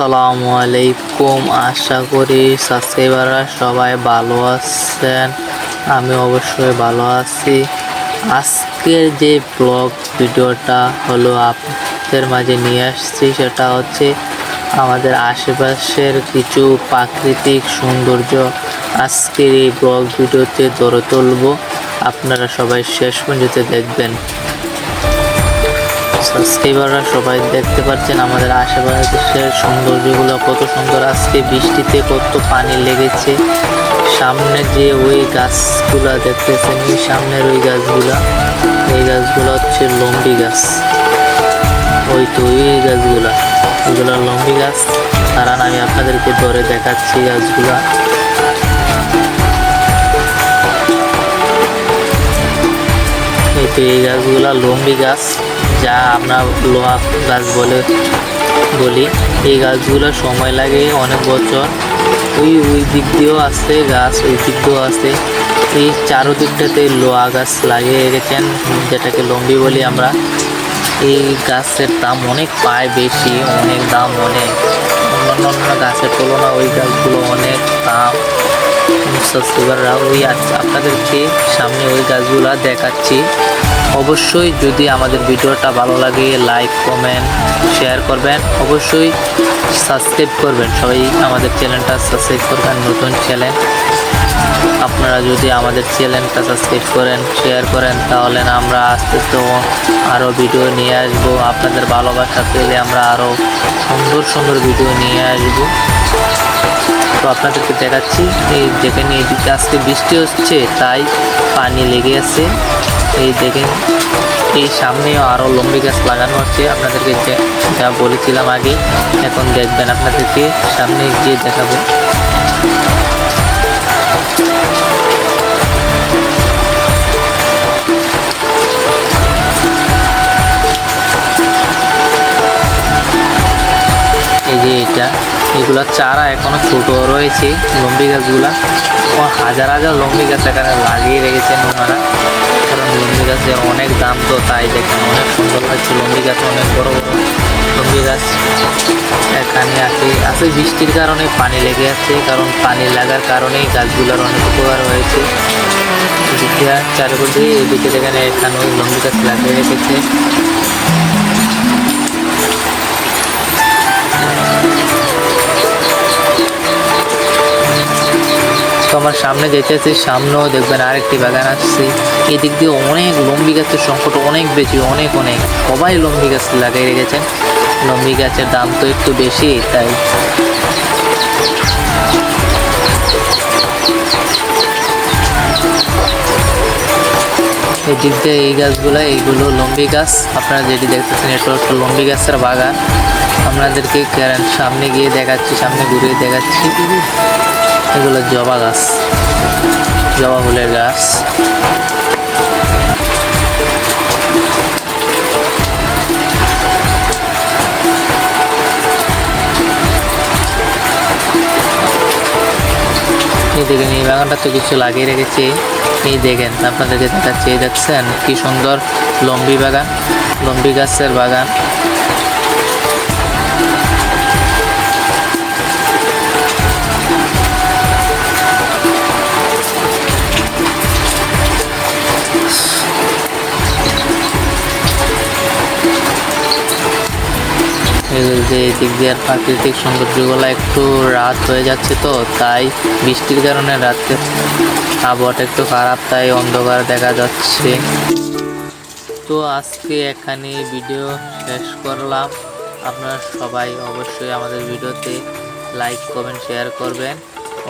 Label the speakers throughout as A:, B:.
A: আসসালামু আলাইকুম। আশা করি সাবস্ক্রাইবাররা সবাই ভালো আছেন। আমি অবশ্যই ভালো আছি। আজকের যে ব্লগ ভিডিওটা হলো আপনাদের মাঝে নিয়ে আসছি, সেটা হচ্ছে আমাদের আশেপাশের কিছু প্রাকৃতিক সৌন্দর্য আজকের এই ব্লগ ভিডিওতে ধরে তুলব। আপনারা সবাই শেষ পর্যন্ত দেখবেন। সাবস্ক্রাইবাররা সবাই দেখতে পাচ্ছেন আমাদের আশেপাশের সৌন্দর্যগুলো কত সুন্দর। আজকে বৃষ্টিতে কত পানি লেগেছে। সামনে যে ওই গাছগুলা দেখতেছেন, ওই সামনের ওই গাছগুলা, এই গাছগুলো হচ্ছে লম্বি গাছ। ওই তো ওই গাছগুলা, ওইগুলো লম্বি গাছ। কারণ আমি আপনাদেরকে ধরে দেখাচ্ছি গাছগুলা। এই তো এই গাছগুলা লম্বি গাছ, যা আমরা লোহা গাছ বলি। এই গাছগুলো সময় লাগে অনেক বছর। ওই দিক দিয়েও আছে গাছ, ওই দিক দিয়েও আছে। এই চারোদিকটাতে লোহা গাছ লাগিয়ে রেখেছেন, যেটাকে লম্বি বলি আমরা। এই গাছের দাম অনেক পায়, বেশি অনেক দাম, অনেক অন্য গাছের তুলনা ওই গাছগুলো অনেক দাম। সাবস্ক্রাইবাররা ওই আপনাদেরকে সামনে ওই গাছগুলা দেখাচ্ছি। অবশ্যই যদি আমাদের ভিডিওটা ভালো লাগে লাইক কমেন্ট শেয়ার করবেন, অবশ্যই সাবস্ক্রাইব করবেন। সবাই আমাদের চ্যানেলটা সাবস্ক্রাইব করবেন, নতুন চ্যানেল। আপনারা যদি আমাদের চ্যানেলটা সাবস্ক্রাইব করেন, শেয়ার করেন, তাহলে আমরা আস্তে আস্তে আরও ভিডিও নিয়ে আসবো। আপনাদের ভালোবাসা পেলে আমরা আরও সুন্দর সুন্দর ভিডিও নিয়ে আসবো। তো আপনাদেরকে দেখাচ্ছি, এই দেখেন এইদিকে আজকে বৃষ্টি হচ্ছে, তাই পানি লেগে আছে। এই দেখেন এই সামনেও আরও লম্বি গাছ লাগানো হচ্ছে। আপনাদেরকে যা বলেছিলাম আগে, এখন দেখবেন, আপনাদেরকে সামনে গিয়ে দেখাবো। এই যে এগুলা চারা এখনো ছোট রয়েছে, লম্বি গাছগুলা। হাজার হাজার লম্বি গাছ এখানে লাগিয়ে রেখেছেন ওনারা, কারণ লম্বি গাছের অনেক দাম। তো তাই দেখেন অনেক সুন্দর লাগছে লম্বি গাছ, অনেক বড় বড় লম্বি গাছ এখানে আছে। বৃষ্টির কারণে পানি লেগে আছে, কারণ পানি লাগার কারণেই গাছগুলোর অনেক উপকার হয়েছে। এদিকে চারিদিকে এদিকে দেখেন এখানে ওই লম্বি গাছ লাগিয়ে রেখেছে। তো আমার সামনে যেতেছি, সামনেও দেখবেন আরেকটি বাগান আসছে। এদিক দিয়ে অনেক লম্বি গাছের সংকট অনেক বেশি, অনেক সবাই লম্বি গাছ লাগিয়ে রেখেছেন। লম্বি গাছের দাম তো একটু বেশি, তাই এই দিক দিয়ে এই গাছগুলো, এইগুলো লম্বি গাছ। আপনারা যেটি দেখতেছেন এটা হচ্ছে লম্বি গাছের বাগান। আপনাদেরকে সামনে গিয়ে দেখাচ্ছি, সামনে ঘুরিয়ে দেখাচ্ছি। এগুলো জবা গাছ, জবা ফুলের গাছ। এই দেখেন এই বাগানটা তো কিছু লাগিয়ে রেখেছে। এই দেখেন আপনাদেরকে দেখাচ্ছি, এই দেখছেন কি সুন্দর লম্বি বাগান, লম্বি গাছের বাগান। এই দিক দিয়ে প্রাকৃতিক সৌন্দর্যগুলো একটু রাত হয়ে যাচ্ছে, তো তাই বৃষ্টির কারণে রাতে আবহাওয়াটা একটু খারাপ, তাই অন্ধকার দেখা যাচ্ছে। তো আজকে এখানে ভিডিও শেষ করলাম। আপনারা সবাই অবশ্যই আমাদের ভিডিওতে লাইক কমেন্ট শেয়ার করবেন,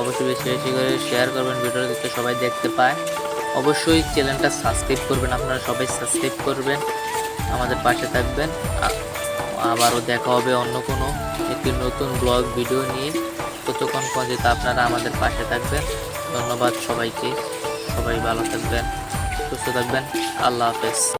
A: অবশ্যই বেশি বেশি করে শেয়ার করবেন, ভিডিও যাতে সবাই দেখতে পায়। অবশ্যই চ্যানেলটা সাবস্ক্রাইব করবেন, আপনারা সবাই সাবস্ক্রাইব করবেন, আমাদের পাশে থাকবেন। আবারও দেখা হবে অন্য কোনো একটি নতুন ব্লগ ভিডিও নিয়ে। ততক্ষণ পর্যন্ত আপনারা আমাদের পাশে থাকবেন। ধন্যবাদ সবাইকে, সবাই ভালো থাকবেন, সুস্থ থাকবেন। আল্লাহ হাফেজ।